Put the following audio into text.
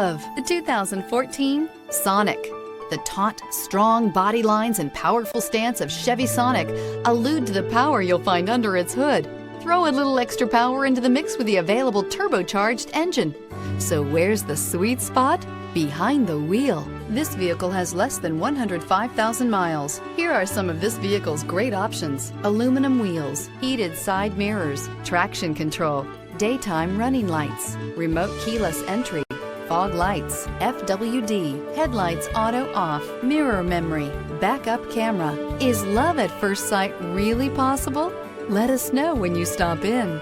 of the 2014 Sonic. The taut, strong body lines and powerful stance of Chevy Sonic allude to the power you'll find under its hood. Throw a little extra power into the mix with the available turbocharged engine. So where's the sweet spot? Behind the wheel. This vehicle has less than 105,000 miles. Here are some of this vehicle's great options: aluminum wheels, heated side mirrors, traction control, daytime running lights, remote keyless entry, fog lights, FWD, headlights auto off, mirror memory, backup camera. Is love at first sight really possible? Let us know when you stop in.